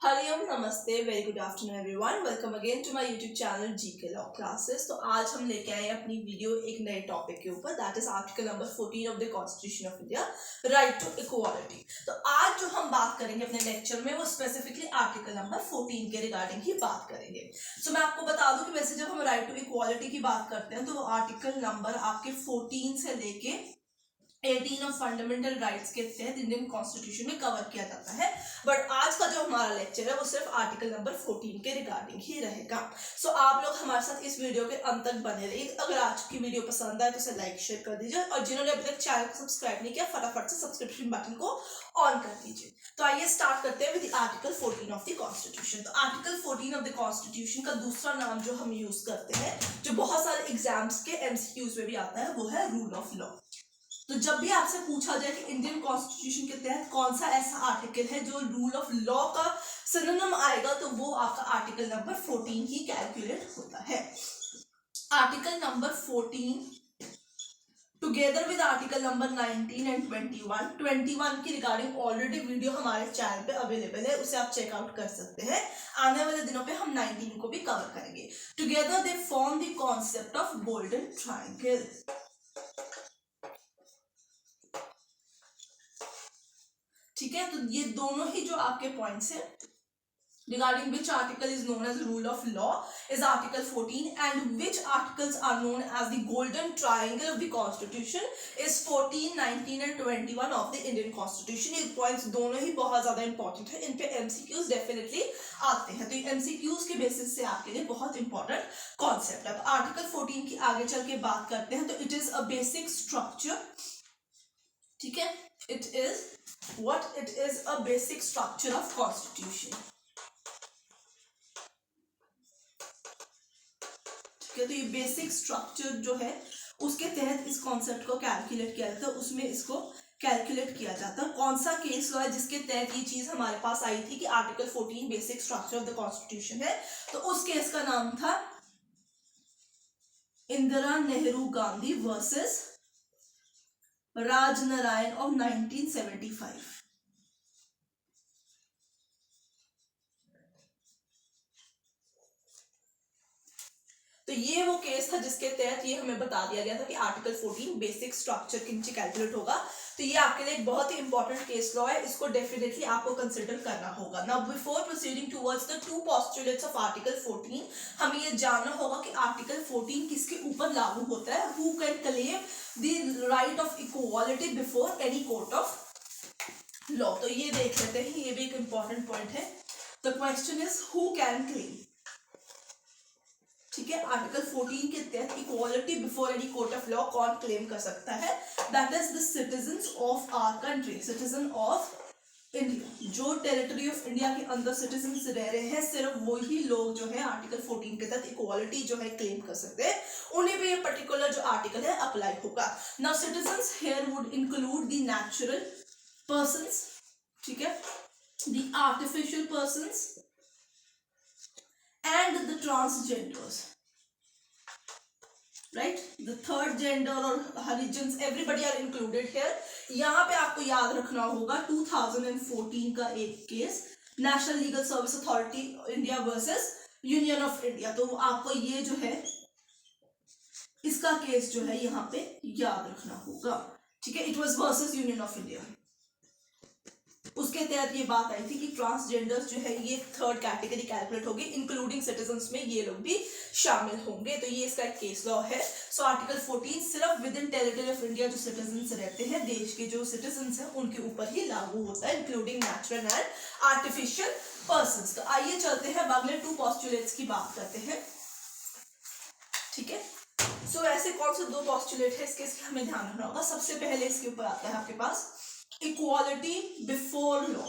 हरिओम नमस्ते very good afternoon everyone welcome again to my YouTube channel GK law classes. तो आज हम लेके आए अपनी वीडियो एक नए टॉपिक के ऊपर, that is article number 14 of the constitution of India, right to equality. तो आज जो हम बात करेंगे अपने लेक्चर में वो स्पेसिफिकली आर्टिकल नंबर 14 के रिगार्डिंग ही बात करेंगे। सो मैं आपको बता दूं कि वैसे जब हम राइट टू इक्वालिटी की बात करते हैं तो वो आर्टिकल नंबर आपके 14 से लेके 18 ऑफ फंडामेंटल राइट्स के तहत इंडियन कॉन्स्टिट्यूशन में कवर किया जाता है। बट आज का जो हमारा लेक्चर है वो सिर्फ आर्टिकल नंबर 14 के रिगार्डिंग ही रहेगा। सो आप लोग हमारे साथ इस वीडियो के अंत तक बने रहिए। अगर आज की वीडियो पसंद आए तो इसे लाइक शेयर कर दीजिए और जिन्होंने अभी तक चैनल को सब्सक्राइब नहीं किया फटाफट से सब्सक्रिप्शन बटन को ऑन कर दीजिए। तो आइए स्टार्ट करते हैं with article 14 of the constitution. तो आर्टिकल 14 ऑफ द कॉन्स्टिट्यूशन का दूसरा नाम जो हम यूज करते हैं, जो बहुत सारे एग्जाम्स के एमसीक्यूज में भी आता है, वो है रूल ऑफ लॉ। तो जब भी आपसे पूछा जाए कि इंडियन कॉन्स्टिट्यूशन के तहत कौन सा ऐसा आर्टिकल है जो रूल ऑफ लॉ का सिनोनिम आएगा, तो वो आपका आर्टिकल नंबर 14 ही कैलकुलेट होता है। Article number 14 together with article number 19 and 21 की रिगार्डिंग ऑलरेडी वीडियो हमारे चैनल पे अवेलेबल है, उसे आप चेकआउट कर सकते हैं। आने वाले दिनों पे हम 19 को भी कवर करेंगे। Together they form the concept of golden triangle. ठीक है, तो ये दोनों ही जो आपके पॉइंट्स हैं regarding which article is known as rule of law is article 14 and which articles are known as the golden triangle of the constitution is 14, 19 and 21 of the Indian constitution। ये points दोनों ही बहुत ज्यादा important है, इन पे MCQs definitely आते हैं, तो ये एमसीक्यूज के बेसिस से आपके लिए बहुत इंपॉर्टेंट कॉन्सेप्ट है। आर्टिकल 14 की आगे चल के बात करते हैं, तो it is a basic structure. ठीक है, it is what it is a basic structure of constitution। ठीक है, तो ये बेसिक स्ट्रक्चर जो है उसके तहत इस कॉन्सेप्ट को कैलकुलेट किया जाता है, उसमें इसको कैलकुलेट किया जाता है। कौन सा केस लॉ है जिसके तहत ये चीज हमारे पास आई थी कि article 14 basic structure of the constitution है, तो उस केस का नाम था इंदिरा नेहरू गांधी वर्सेस राजनारायण ऑफ 1975। तो ये वो केस था जिसके तहत ये हमें बता दिया गया था कि आर्टिकल 14 बेसिक स्ट्रक्चर के नीचे कैलकुलेट होगा। तो ये आपके लिए एक बहुत ही इंपॉर्टेंट केस लॉ है, इसको डेफिनेटली आपको कंसिडर करना होगा। Now before proceeding towards the two postulates of article 14, हमें ये जानना होगा कि आर्टिकल 14 किसके ऊपर लागू होता है। Who can claim the right of equality before any court of law. तो ये देख लेते हैं, ये भी एक इंपॉर्टेंट पॉइंट है। The question is who can claim. ठीक है, आर्टिकल 14 के तहत equality before any court of law कौन क्लेम कर सकता है? That is the citizens of our country, citizen of India. जो टेरिटरी ऑफ इंडिया के अंदर सिटीजंस रह रहे हैं, सिर्फ वही लोग जो है आर्टिकल 14 के तहत इक्वालिटी जो है क्लेम कर सकते हैं, उन्हें भी ये पर्टिकुलर जो आर्टिकल है अप्लाई होगा। Now citizens here would include the natural persons, ठीक है, the artificial persons and the transgenders, right? The third gender or Harijans, everybody are included here। यहाँ पे आपको याद रखना होगा 2014 का एक case, national legal service authority India versus Union of India. तो आपको ये जो है इसका केस जो है यहाँ पे याद रखना होगा। ठीक है, it was versus Union of India. उसके तहत ये बात आई थी कि ट्रांसजेंडर्स जो है ये थर्ड कैटेगरी कैलकुलेट होगी, इंक्लूडिंग सिटीजंस में ये लोग भी शामिल होंगे। तो ये इसका एक केस लॉ है। सो आर्टिकल 14 सिर्फ with in territory of India जो सिटीजंस रहते हैं, देश के जो सिटीजंस हैं, उनके ऊपर ही लागू होता है, including natural and artificial persons. तो आइए चलते हैं अगले टू पोस्टुलेट्स की बात करते हैं। ठीक है, सो ऐसे कौन से दो पोस्टुलेट है इसके हमें ध्यान रखना होगा। सबसे पहले इसके ऊपर आता है आपके पास इक्वालिटी बिफोर लॉ।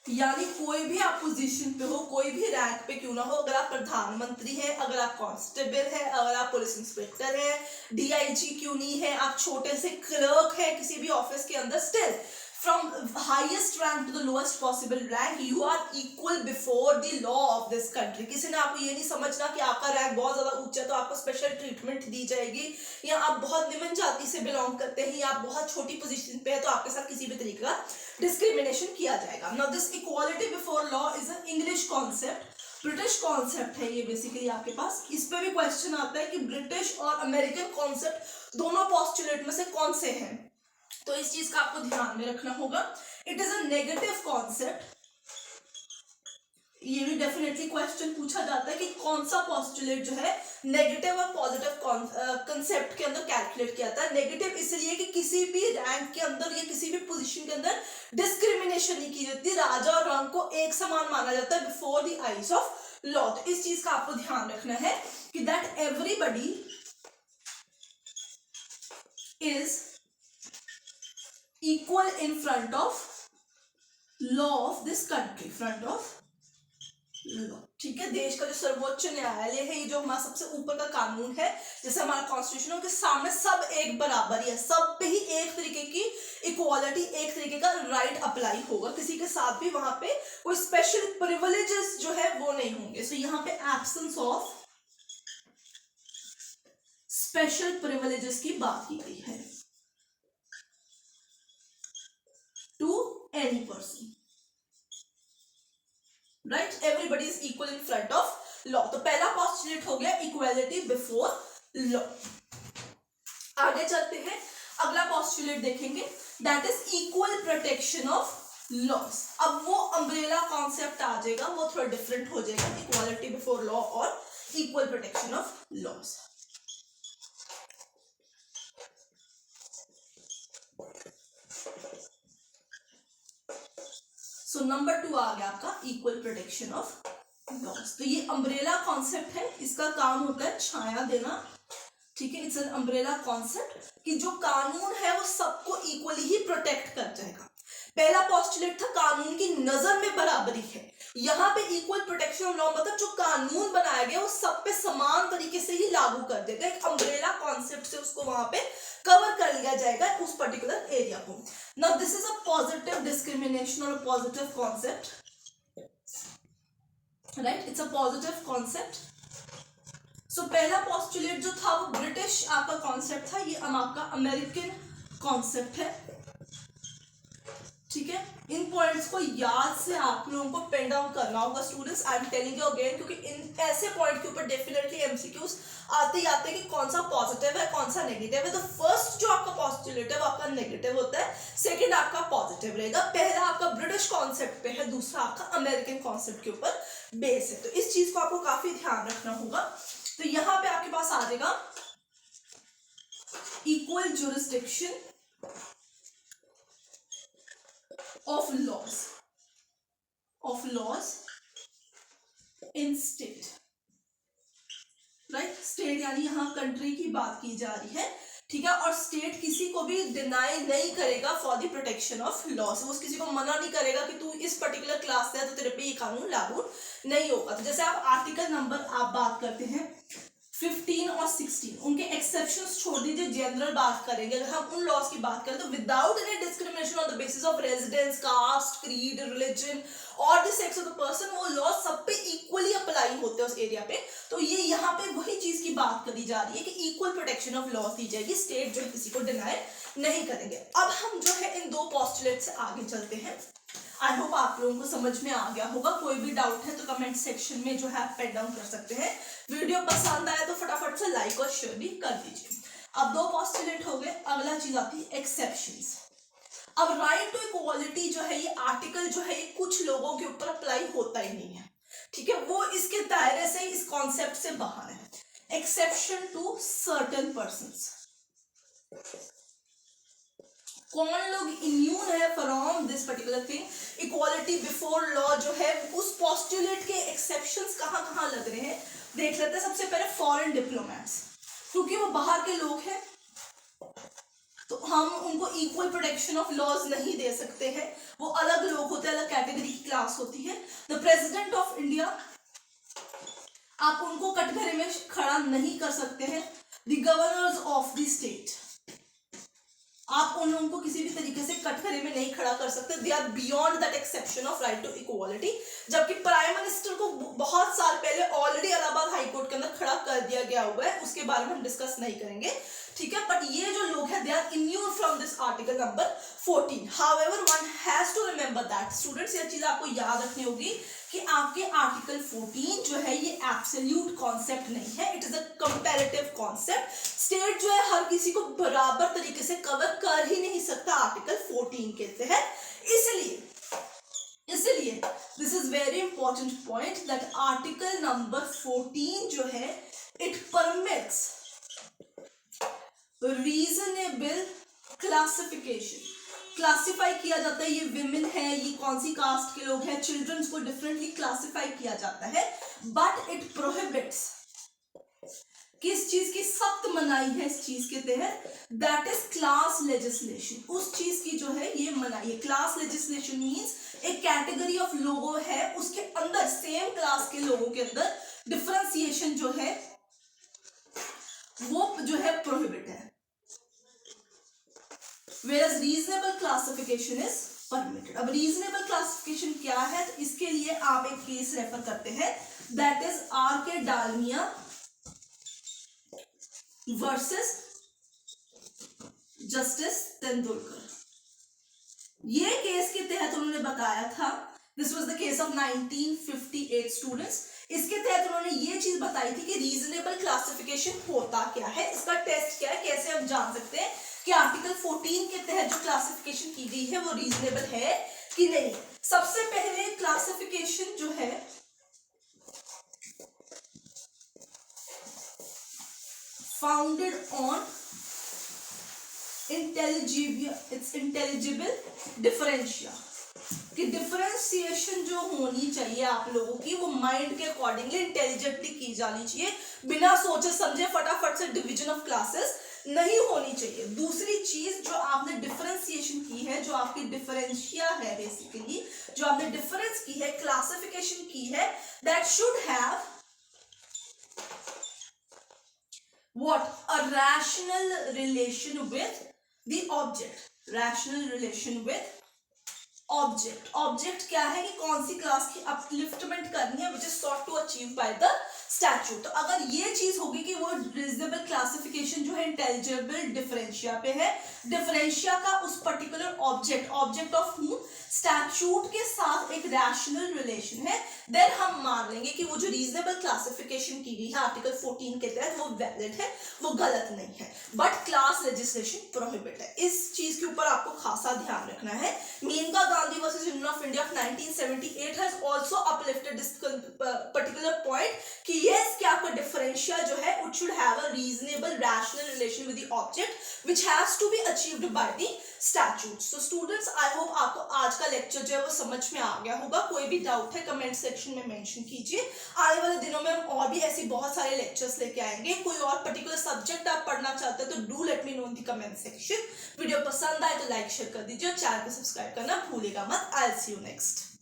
यानी कोई भी आप पोजीशन पे हो, कोई भी रैंक पे क्यों ना हो, अगर आप प्रधानमंत्री हैं, अगर आप कांस्टेबल हैं, अगर आप पुलिस इंस्पेक्टर हैं, डीआईजी क्यों नहीं है, आप छोटे से क्लर्क हैं किसी भी ऑफिस के अंदर, still from highest rank to the lowest possible rank, you are equal before the law of this country. किसी ने आपको ये नहीं समझना कि आपका रैंक बहुत ज्यादा ऊंचा है तो आपको स्पेशल ट्रीटमेंट दी जाएगी, या आप बहुत निम्न जाति से बिलोंग करते हैं या आप बहुत छोटी पोजीशन पे है तो आपके साथ किसी भी तरीके का डिस्क्रिमिनेशन किया जाएगा. Now this equality before law is a English concept, British concept है ये बेसिकली आपके पास. इस पे भी क्वेश्चन आता है कि ब्रिटिश और अमेरिकन कॉन्सेप्ट दोनों पोस्टुलेट में से कौन से हैं, तो इस चीज का आपको ध्यान में रखना होगा. It is a negative concept. ये भी डेफिनेटली क्वेश्चन पूछा जाता है कि कौन सा पोस्टुलेट जो है नेगेटिव और पॉजिटिव कंसेप्ट के अंदर कैलकुलेट किया जाता है. नेगेटिव इसलिए कि किसी भी रैंक के अंदर या किसी भी पोजीशन के अंदर डिस्क्रिमिनेशन नहीं की जाती, राजा और रंग को एक समान माना जाता है before the eyes of law. तो इस चीज का आपको ध्यान रखना है कि that everybody is equal in front of law of this country, front of law. ठीक है, देश का जो सर्वोच्च न्यायालय है, ये जो हमारा सबसे ऊपर का कानून है, जैसे हमारा कॉन्स्टिट्यूशन है, उनके सामने सब एक बराबर ही है, सब पे ही एक तरीके की इक्वालिटी, एक तरीके का राइट अप्लाई होगा, किसी के साथ भी वहां पे कोई स्पेशल प्रिविलेजेस जो है वो नहीं होंगे. सो यहाँ पे एब्सेंस ऑफ स्पेशल प्रिविलेजेस की बात की गई है to any person, right? Everybody is equal in front of law. तो पहला पोस्टुलेट हो गया इक्वालिटी बिफोर लॉ. आगे चलते हैं, अगला पोस्टुलेट देखेंगे, that is equal protection of loss. अब वो अम्ब्रेला कॉन्सेप्ट आ जाएगा, वो थोड़ा डिफरेंट हो जाएगा इक्वालिटी बिफोर लॉ और equal protection of loss. So number 2 आ गया आपका इक्वल प्रोटेक्शन ऑफ लॉस. तो ये अम्ब्रेला कॉन्सेप्ट है, इसका काम होता है छाया देना. ठीक है, इट्स एन अम्ब्रेला कॉन्सेप्ट कि जो कानून है वो सबको इक्वली ही प्रोटेक्ट कर जाएगा. पहला पोस्टुलेट था कानून की नजर में बराबरी है, यहाँ पे इक्वल प्रोटेक्शन ऑफ लॉ मतलब जो कानून बनाया गया वो सब पे समान तरीके से ही लागू कर देगा. एक अम्ब्रेला कॉन्सेप्ट से उसको वहां पे कवर कर लिया जाएगा उस पर्टिकुलर एरिया को. Now this is a positive discrimination और positive concept, right? It's a positive concept. So पहला पोस्टुलेट जो था वो ब्रिटिश आपका कॉन्सेप्ट था, ये आपका अमेरिकन कॉन्सेप्ट है. ठीक है, इन पॉइंट्स को याद से आप लोगों को पेन डाउन करना होगा students. I am telling you again, क्योंकि इन ऐसे पॉइंट के ऊपर डेफिनेटली एमसीक्यूज आते ही आते हैं कि कौन सा पॉजिटिव है कौन सा नेगेटिव है. तो फर्स्ट जो आपका पोस्टुलेट है वो आपका नेगेटिव होता है, सेकंड आपका पॉजिटिव रहेगा. पहला आपका ब्रिटिश कॉन्सेप्ट पे है, दूसरा आपका अमेरिकन कॉन्सेप्ट के ऊपर बेस है. तो इस चीज को आपको काफी ध्यान रखना होगा. तो यहाँ पे आपके पास आ जाएगा equal jurisdiction of laws in state, right? State यानी यहाँ कंट्री की बात की जा रही है. ठीक है, और स्टेट किसी को भी डिनाई नहीं करेगा for the protection of loss. वो किसी को मना नहीं करेगा कि तू इस पर्टिकुलर क्लास से है तो तेरे पे ये कानून लागू नहीं होगा. तो जैसे आप आर्टिकल नंबर आप बात करते हैं 15 और 16, उनके एक्सेप्शंस छोड़ दीजिए, जनरल बात करेंगे. अगर हम उन लॉस की बात करें तो without any discrimination on the basis of residence, caste, creed, religion और the sex of the person, वो लॉस सब पे इक्वली अप्लाई होते हैं उस एरिया पे. तो ये यहाँ पे वही चीज की बात करी जा रही है कि इक्वल प्रोटेक्शन ऑफ लॉस दी जाएगी, स्टेट जो है किसी को डिनाई नहीं करेंगे. अब हम जो है इन दो पोस्टुलेट से आगे चलते हैं. आई होप आप लोगों को समझ में आ गया होगा. कोई भी डाउट है तो कमेंट सेक्शन में जो है आप पेन डाउन कर सकते हैं. वीडियो पसंद आया तो फटाफट से लाइक और शेयर भी कर दीजिए. अब दो पोस्टुलेट हो गए, अगला चीज आती है एक्सेप्शंस. अब राइट टू इक्वालिटी जो है ये आर्टिकल जो है ये कुछ लोगों के ऊपर अप्लाई होता ही नहीं है. ठीक है, वो इसके दायरे से, इस कॉन्सेप्ट से बाहर है. एक्सेप्शन टू सर्टेन पर्संस, कौन लोग इम्यून है from this particular thing. Equality before law जो है उस पोस्टुलेट के एक्सेप्शंस कहाँ कहाँ लग रहे हैं देख लेते हैं. सबसे पहले फॉरेन डिप्लोमेट्स, क्योंकि वो बाहर के लोग हैं तो हम उनको इक्वल प्रोटेक्शन ऑफ लॉज नहीं दे सकते हैं. वो अलग लोग होते हैं, अलग कैटेगरी की क्लास होती है. द प्रेसिडेंट ऑफ इंडिया, आप उनको कटघरे में खड़ा नहीं कर सकते हैं. The governors of the state, आप उन लोगों को किसी भी तरीके से कटघरे में नहीं खड़ा कर सकते, they are beyond that exception of right to equality. जबकि प्राइम मिनिस्टर को बहुत साल पहले ऑलरेडी इलाहाबाद हाई कोर्ट के अंदर खड़ा कर दिया गया हुआ है, उसके बारे में हम डिस्कस नहीं करेंगे, ठीक है। बट ये जो लोग हैं they are immune from this article number 14। However one has to remember that students, ये चीज आपको याद रखनी होगी कि आपके आर्टिकल 14 जो है ये एब्सोल्यूट कॉन्सेप्ट नहीं है, it is a comparative concept. State जो है हर किसी को बराबर तरीके से कवर कर ही नहीं सकता आर्टिकल 14 के तहत। इसलिए this is very important point that article number 14 जो है it permits reasonable classification. Classify किया जाता है, ये विमेन है, ये कौन सी कास्ट के लोग हैं, चिल्ड्रंस को डिफरेंटली क्लासिफाई किया जाता है, बट इट प्रोहिबिट्स, किस चीज की सख्त मनाही है इस चीज के तहत, दैट इज क्लास लेजिस्लेशन। उस चीज की जो है ये मनाही है। क्लास लेजिस्लेशन मींस एक कैटेगरी ऑफ लोगों है, उसके अंदर सेम क्लास के लोगों के अंदर डिफरेंशिएशन जो है वो जो है प्रोहिबिट है, whereas reasonable classification is permitted। अब reasonable classification क्या है, तो इसके लिए आप एक केस रेफर करते हैं, that is आर के डालमिया वर्सेस जस्टिस तेंदुलकर। ये केस के तहत उन्होंने बताया था, this was the case of 1958 students. इसके तहत उन्होंने ये चीज बताई थी कि रीजनेबल क्लासिफिकेशन होता क्या है, इसका टेस्ट क्या है, कैसे हम जान सकते हैं कि आर्टिकल 14 के तहत जो क्लासिफिकेशन की गई है वो रीजनेबल है कि नहीं। सबसे पहले क्लासिफिकेशन जो है फाउंडेड ऑन इंटेलिजिबल डिफरेंशिया, कि डिफरेंशिएशन जो होनी चाहिए आप लोगों की वो माइंड के अकॉर्डिंगली इंटेलिजेंटली की जानी चाहिए, बिना सोचे समझे फटाफट से डिवीजन ऑफ क्लासेस नहीं होनी चाहिए। दूसरी चीज जो आपने डिफरेंशिएशन की है, जो आपकी डिफरेंशिया है, बेसिकली जो आपने डिफरेंस की है, क्लासिफिकेशन की है, that should have what, a rational relation with the object. Rational relation with object. Object क्या है कि कौन सी क्लास की अपलिफ्टमेंट करनी है, which is sought to achieve by the statute. तो अगर ये चीज होगी कि वो रीजनेबल क्लासिफिकेशन जो है इंटेलिजिबल डिफरेंशिया पे है, डिफरेंशिया का उस particular object of whom statute के साथ एक रैशनल रिलेशन है, देन हम मान लेंगे कि वो जो रीजनेबल क्लासिफिकेशन की गई है आर्टिकल 14 के तहत वो वैलिड है, वो गलत नहीं है। बट क्लास लेजिस्लेशन प्रोहिबिट है। इस चीज के ऊपर आपको खासा ध्यान रखना है। Maneka Gandhi versus Union of India 1978 has also uplifted this particular point कि यस, कि आपका डिफरेंशिया जो है it should have a reasonable rational relation with the object which has to be achieved by the statute. So students, I hope आपको आज का lecture जो है वो समझ में आ गया होगा। कोई भी डाउट है कमेंट सेक्शन में मेंशन कीजिए। आने वाले दिनों में हम और भी ऐसी बहुत सारे लेक्चर्स लेके आएंगे। कोई और पर्टिकुलर सब्जेक्ट आप पढ़ना चाहते हैं तो do let me know in the comment section. Video पसंद आए तो लाइक शेयर कर दीजिए और चैनल को सब्सक्राइब करना भूलिएगा मत। I will see you next.